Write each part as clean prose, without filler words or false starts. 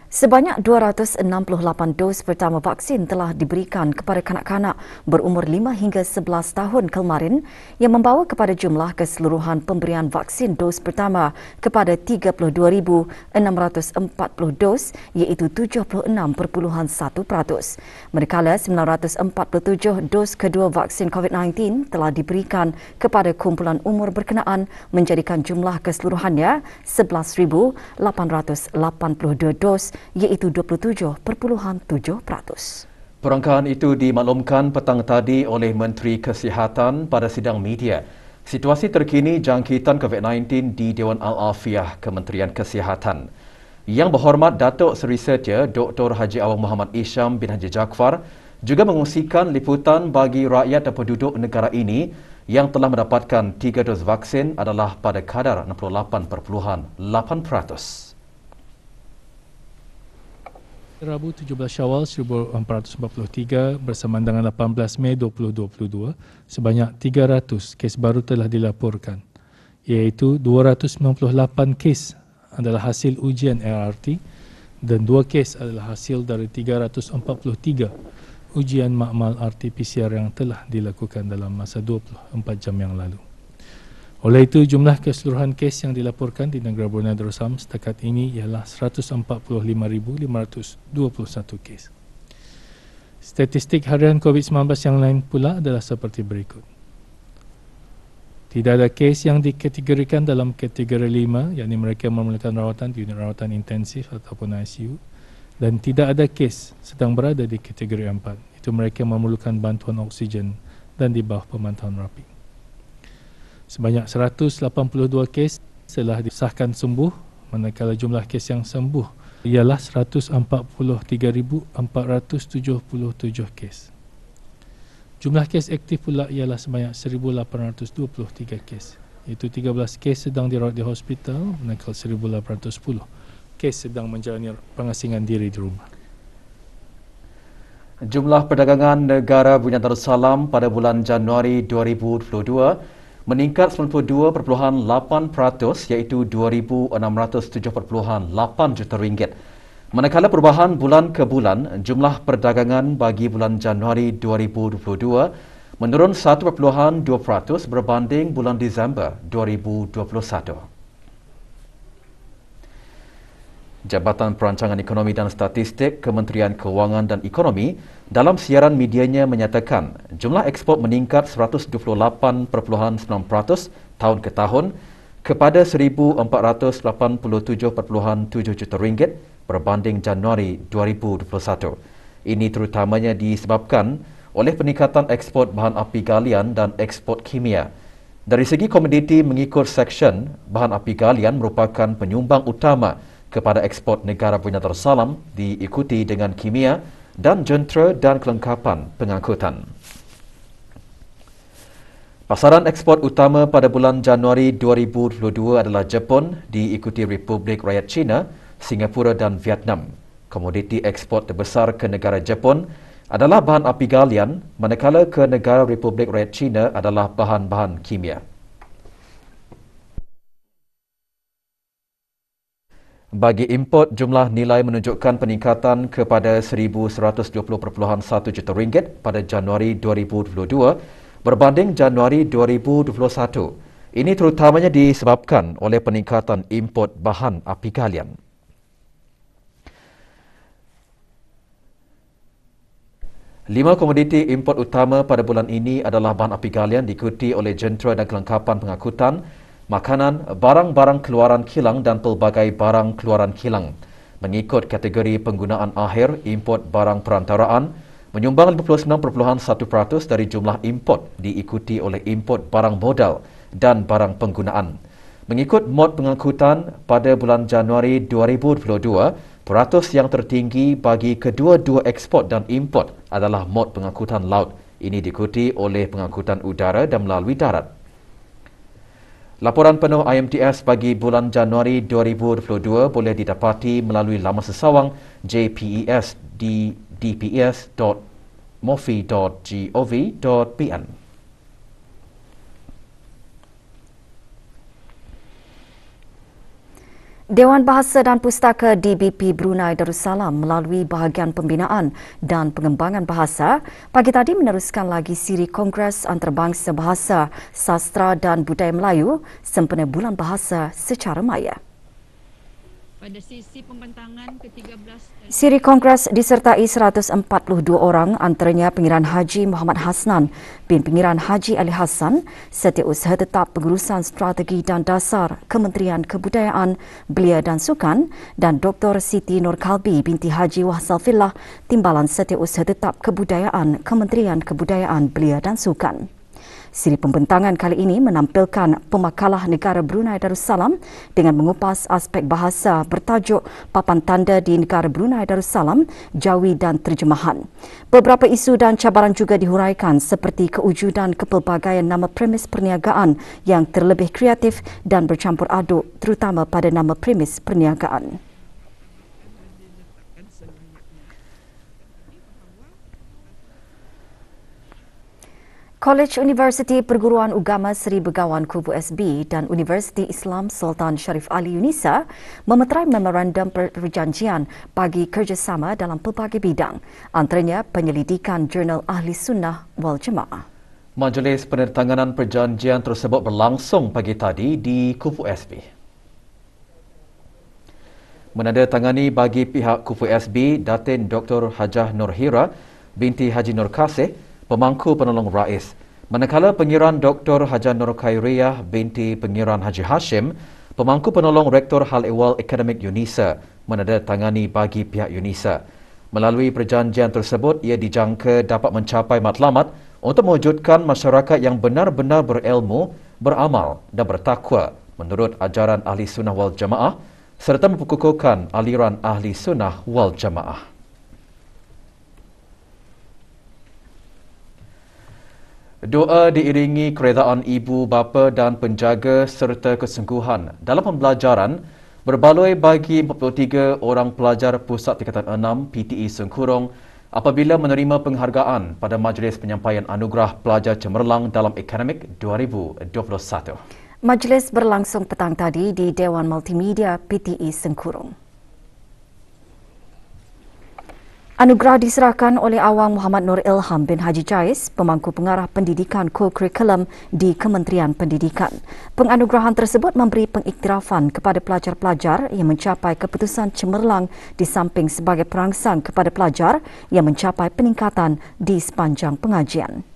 Sebanyak 268 dos pertama vaksin telah diberikan kepada kanak-kanak berumur 5 hingga 11 tahun kemarin yang membawa kepada jumlah keseluruhan pemberian vaksin dos pertama kepada 32,640 dos iaitu 76.1%. Manakala 947 dos kedua vaksin COVID-19 telah diberikan kepada kumpulan umur berkenaan menjadikan jumlah keseluruhannya 11,882 dos iaitu 27.7%. Perangkaan itu dimaklumkan petang tadi oleh Menteri Kesihatan pada sidang media. Situasi terkini jangkitan COVID-19 di Dewan Al-Afiah Kementerian Kesihatan. Yang Berhormat Datuk Seri Setya Dr. Haji Awang Muhammad Isham bin Haji Jaafar juga mengungsikan liputan bagi rakyat dan penduduk negara ini yang telah mendapatkan 3 dos vaksin adalah pada kadar 68.8%. Rabu 17 Syawal 1443 bersamaan dengan 18 Mei 2022, sebanyak 300 kes baru telah dilaporkan, iaitu 298 kes adalah hasil ujian ART dan 2 kes adalah hasil dari 343 ujian makmal RT-PCR yang telah dilakukan dalam masa 24 jam yang lalu. Oleh itu, jumlah keseluruhan kes yang dilaporkan di negara Brunei Darussalam setakat ini ialah 145,521 kes. Statistik harian COVID-19 yang lain pula adalah seperti berikut. Tidak ada kes yang dikategorikan dalam kategori 5, yakni mereka memerlukan rawatan di unit rawatan intensif ataupun ICU, dan tidak ada kes sedang berada di kategori 4, itu mereka memerlukan bantuan oksigen dan di bawah pemantauan rapi. Sebanyak 182 kes telah disahkan sembuh, manakala jumlah kes yang sembuh ialah 143,477 kes. Jumlah kes aktif pula ialah sebanyak 1,823 kes, iaitu 13 kes sedang dirawat di hospital, manakala 1,810 kes sedang menjalani pengasingan diri di rumah. Jumlah perdagangan negara Brunei Darussalam pada bulan Januari 2022 meningkat 92.8% iaitu 2,607.8 juta ringgit. Manakala perubahan bulan ke bulan, jumlah perdagangan bagi bulan Januari 2022 menurun 1.2% berbanding bulan Disember 2021. Jabatan Perancangan Ekonomi dan Statistik Kementerian Kewangan dan Ekonomi dalam siaran medianya menyatakan jumlah ekspor meningkat 128.9% tahun ke tahun kepada 1,487.7 juta ringgit berbanding Januari 2021. Ini terutamanya disebabkan oleh peningkatan ekspor bahan api galian dan ekspor kimia. Dari segi komoditi mengikut seksyen, bahan api galian merupakan penyumbang utama kepada ekspor negara Brunei Darussalam diikuti dengan kimia dan jentera dan kelengkapan pengangkutan. Pasaran ekspor utama pada bulan Januari 2022 adalah Jepun diikuti Republik Rakyat China, Singapura dan Vietnam. Komoditi ekspor terbesar ke negara Jepun adalah bahan api galian, manakala ke negara Republik Rakyat China adalah bahan-bahan kimia. Bagi import, jumlah nilai menunjukkan peningkatan kepada 1,120.1 juta ringgit pada Januari 2022 berbanding Januari 2021. Ini terutamanya disebabkan oleh peningkatan import bahan api galian. Lima komoditi import utama pada bulan ini adalah bahan api galian diikuti oleh jentera dan kelengkapan pengangkutan, makanan, barang-barang keluaran kilang dan pelbagai barang keluaran kilang. Mengikut kategori penggunaan akhir, import barang perantaraan menyumbang 59.1% dari jumlah import diikuti oleh import barang modal dan barang penggunaan. Mengikut mod pengangkutan pada bulan Januari 2022, peratus yang tertinggi bagi kedua-dua ekspor dan import adalah mod pengangkutan laut. Ini diikuti oleh pengangkutan udara dan melalui darat. Laporan penuh IMTS bagi bulan Januari 2022 boleh didapati melalui laman sesawang JPES di dps.mofi.gov.pn. Dewan Bahasa dan Pustaka DBP Brunei Darussalam melalui bahagian pembinaan dan pengembangan bahasa pagi tadi meneruskan lagi siri Kongres Antarabangsa Bahasa, Sastra dan Budaya Melayu sempena Bulan Bahasa secara maya. Pada sesi pembentangan ke-13 siri Kongres disertai 142 orang antaranya Pengiran Haji Muhammad Hasnan bin Pengiran Haji Ali Hassan, Setiausaha Tetap Pengurusan Strategi dan Dasar Kementerian Kebudayaan, Belia dan Sukan dan Dr. Siti Nur Kalbi binti Haji Wahsalfillah, Timbalan Setiausaha Tetap Kebudayaan Kementerian Kebudayaan, Belia dan Sukan. Siri pembentangan kali ini menampilkan pemakalah negara Brunei Darussalam dengan mengupas aspek bahasa bertajuk Papan Tanda di Negara Brunei Darussalam, Jawi dan Terjemahan. Beberapa isu dan cabaran juga dihuraikan seperti kewujudan kepelbagaian nama premis perniagaan yang terlebih kreatif dan bercampur aduk terutama pada nama premis perniagaan. Kolej Universiti Perguruan Ugama Seri Begawan Kubu SB dan Universiti Islam Sultan Sharif Ali Unisa memeterai memorandum perjanjian bagi kerjasama dalam pelbagai bidang, antaranya penyelidikan Jurnal Ahli Sunnah wal Jamaah. Majlis penandatanganan perjanjian tersebut berlangsung pagi tadi di Kubu SB. Menandatangani bagi pihak Kubu SB, Datin Dr. Hajah Nur Hira binti Haji Nur Kasih, pemangku penolong rais. Manakala Pengiran Dr. Hajah Nur Khairiyah binti Pengiran Haji Hashim, pemangku penolong Rektor Hal Ehwal Akademik Unisa, menandatangani bagi pihak Unisa. Melalui perjanjian tersebut, ia dijangka dapat mencapai matlamat untuk mewujudkan masyarakat yang benar-benar berilmu, beramal dan bertakwa menurut ajaran Ahli Sunnah wal Jamaah serta memperkukuhkan aliran Ahli Sunnah wal Jamaah. Doa diiringi keredaan ibu bapa dan penjaga serta kesungguhan dalam pembelajaran berbaloi bagi 43 orang pelajar Pusat Tingkatan 6 PTE Sengkurong apabila menerima penghargaan pada Majlis Penyampaian Anugerah Pelajar Cemerlang dalam Akademik 2021. Majlis berlangsung petang tadi di Dewan Multimedia PTE Sengkurong. Anugerah diserahkan oleh Awang Muhammad Nur Ilham bin Haji Jais, pemangku pengarah pendidikan co-curriculum di Kementerian Pendidikan. Penganugerahan tersebut memberi pengiktirafan kepada pelajar-pelajar yang mencapai keputusan cemerlang di samping sebagai perangsang kepada pelajar yang mencapai peningkatan di sepanjang pengajian.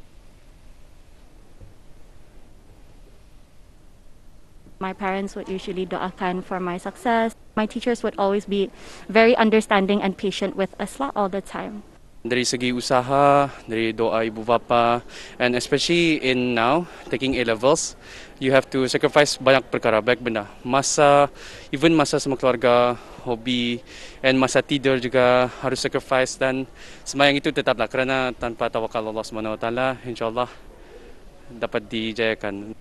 My parents would usually doakan for my success. My teachers would always be very understanding and patient with us all the time. Dari segi usaha, dari doa ibu bapa, and especially in now taking A-levels, you have to sacrifice banyak perkara, baik benda. Masa sama keluarga, hobi, and masa tidur juga harus sacrifice, dan sembahyang itu tetaplah kerana tanpa tawakal Allah SWT, insyaAllah dapat dijayakan.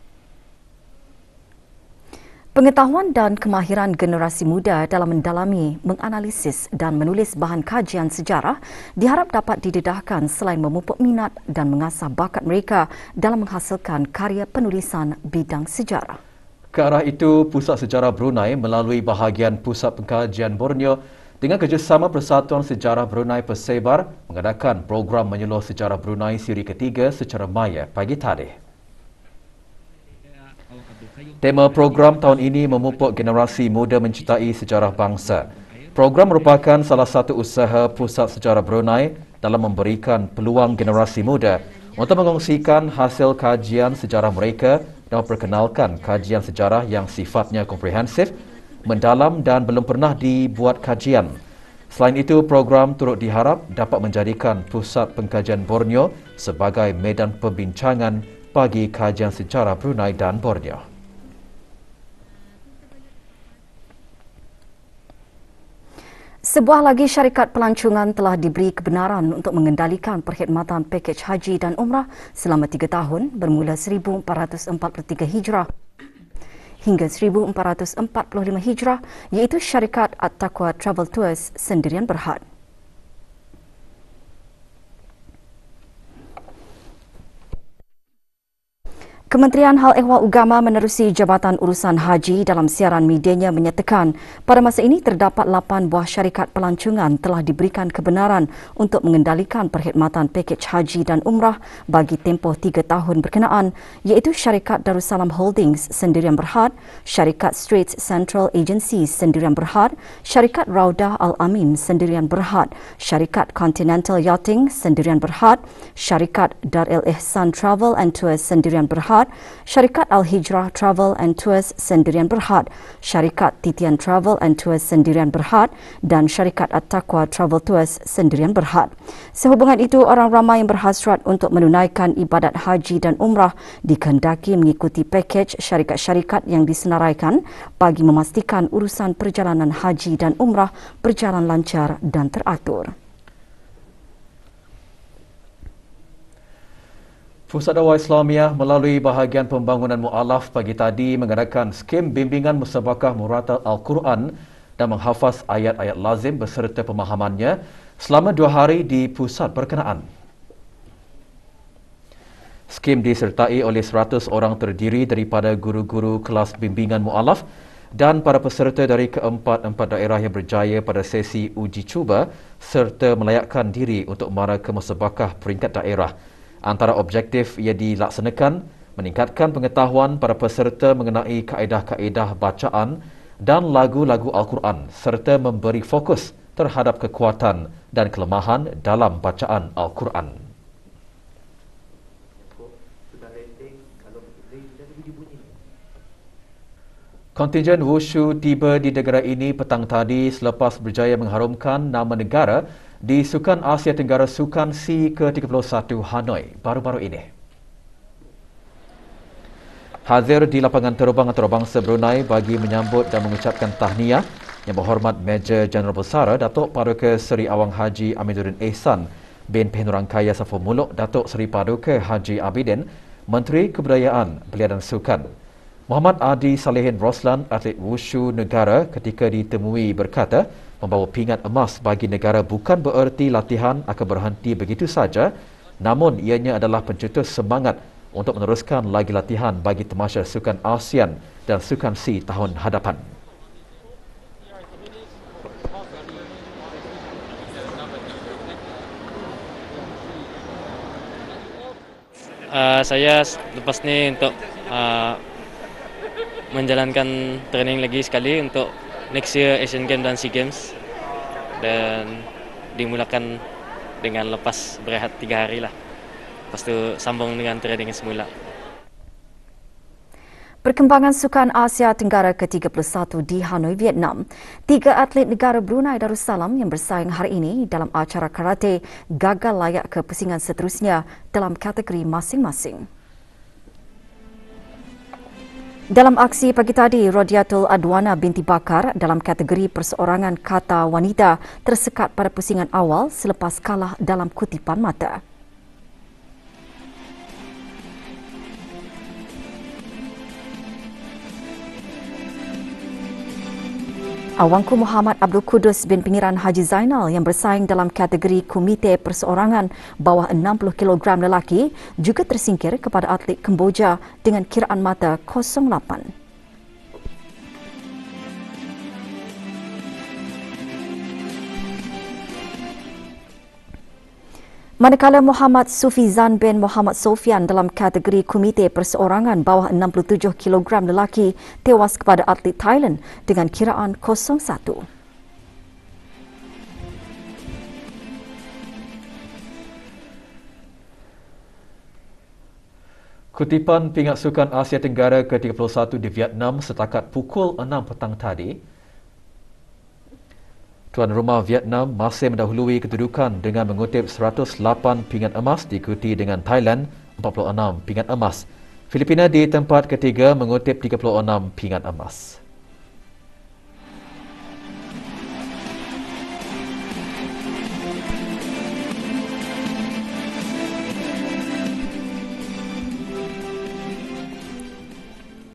Pengetahuan dan kemahiran generasi muda dalam mendalami, menganalisis dan menulis bahan kajian sejarah diharap dapat didedahkan selain memupuk minat dan mengasah bakat mereka dalam menghasilkan karya penulisan bidang sejarah. Ke arah itu, Pusat Sejarah Brunei melalui bahagian Pusat Pengkajian Borneo dengan kerjasama Persatuan Sejarah Brunei Persebar mengadakan program menyeluruh sejarah Brunei siri ketiga secara maya pagi tadi. Tema program tahun ini memupuk generasi muda mencintai sejarah bangsa. Program merupakan salah satu usaha Pusat Sejarah Brunei dalam memberikan peluang generasi muda untuk mengongsikan hasil kajian sejarah mereka dan memperkenalkan kajian sejarah yang sifatnya komprehensif, mendalam dan belum pernah dibuat kajian. Selain itu, program turut diharap dapat menjadikan Pusat Pengkajian Borneo sebagai medan perbincangan bagi kajian sejarah Brunei dan Borneo. Sebuah lagi syarikat pelancongan telah diberi kebenaran untuk mengendalikan perkhidmatan pakej haji dan umrah selama 3 tahun bermula 1443 Hijrah hingga 1445 Hijrah, iaitu syarikat At-Taqwa Travel Tours Sendirian Berhad. Kementerian Hal Ehwal Agama menerusi Jabatan Urusan Haji dalam siaran medianya menyatakan pada masa ini terdapat 8 buah syarikat pelancongan telah diberikan kebenaran untuk mengendalikan perkhidmatan pakej haji dan umrah bagi tempoh 3 tahun berkenaan, iaitu syarikat Darussalam Holdings Sendirian Berhad, syarikat Straits Central Agency Sendirian Berhad, syarikat Raudah Al-Amin Sendirian Berhad, syarikat Continental Yachting Sendirian Berhad, syarikat Dar El Ihsan Travel and Tours Sendirian Berhad, syarikat Al-Hijrah Travel and Tours Sendirian Berhad, syarikat Titian Travel and Tours Sendirian Berhad dan syarikat At-Taqwa Travel Tours Sendirian Berhad. Sehubungan itu, orang ramai yang berhasrat untuk menunaikan ibadat haji dan umrah dikehendaki mengikuti pakej syarikat-syarikat yang disenaraikan bagi memastikan urusan perjalanan haji dan umrah berjalan lancar dan teratur. Pusat Dakwah Islamiah melalui bahagian pembangunan mu'alaf pagi tadi mengadakan skim bimbingan musabakah muratal Al-Quran dan menghafaz ayat-ayat lazim beserta pemahamannya selama 2 hari di pusat berkenaan. Skim disertai oleh 100 orang terdiri daripada guru-guru kelas bimbingan mu'alaf dan para peserta dari keempat-empat daerah yang berjaya pada sesi uji cuba serta melayakkan diri untuk mara ke musabakah peringkat daerah. Antara objektif ia dilaksanakan meningkatkan pengetahuan para peserta mengenai kaedah-kaedah bacaan dan lagu-lagu Al-Quran serta memberi fokus terhadap kekuatan dan kelemahan dalam bacaan Al-Quran. Kontingen Wushu tiba di negara ini petang tadi selepas berjaya mengharumkan nama negara di Sukan Asia Tenggara Sukan SEA ke-31 Hanoi baru-baru ini. Hadir di lapangan terbang antarabangsa Brunei bagi menyambut dan mengucapkan tahniah Yang Berhormat Major Jeneral Besar Datuk Paduka Seri Awang Haji Amiduddin Ehsan bin Penurangkaya Safu Muluk Datuk Seri Paduka Haji Abidin, Menteri Kebudayaan, Belia dan Sukan. Muhammad Adi Salihin Roslan, atlet wushu negara ketika ditemui berkata, membawa pingat emas bagi negara bukan bererti latihan akan berhenti begitu saja, namun ianya adalah pencetus semangat untuk meneruskan lagi latihan bagi Tamasya Sukan ASEAN dan Sukan SEA tahun hadapan. Saya lepas ni untuk menjalankan training lagi sekali untuk next year Asian Games dan SEA Games, dan dimulakan dengan lepas berehat 3 hari lah. Lepas tu sambung dengan training semula. Perkembangan Sukan Asia Tenggara ke-31 di Hanoi, Vietnam. 3 atlet negara Brunei Darussalam yang bersaing hari ini dalam acara karate gagal layak ke pusingan seterusnya dalam kategori masing-masing. Dalam aksi pagi tadi, Rodiatul Adwana binti Bakar dalam kategori perseorangan kata wanita tersekat pada pusingan awal selepas kalah dalam kutipan mata. Awangku Muhammad Abdul Kudus bin Pengiran Haji Zainal yang bersaing dalam kategori komite perseorangan bawah 60 kg lelaki juga tersingkir kepada atlet Kemboja dengan kiraan mata 08. Manakala Muhammad Sufizan bin Muhammad Sofian dalam kategori komite perseorangan bawah 67 kg lelaki tewas kepada atlet Thailand dengan kiraan 01. Kutipan pingat Sukan Asia Tenggara ke-31 di Vietnam setakat pukul 6 petang tadi. Tuan rumah Vietnam masih mendahului kedudukan dengan mengutip 108 pingat emas diikuti dengan Thailand 46 pingat emas. Filipina di tempat ketiga mengutip 36 pingat emas.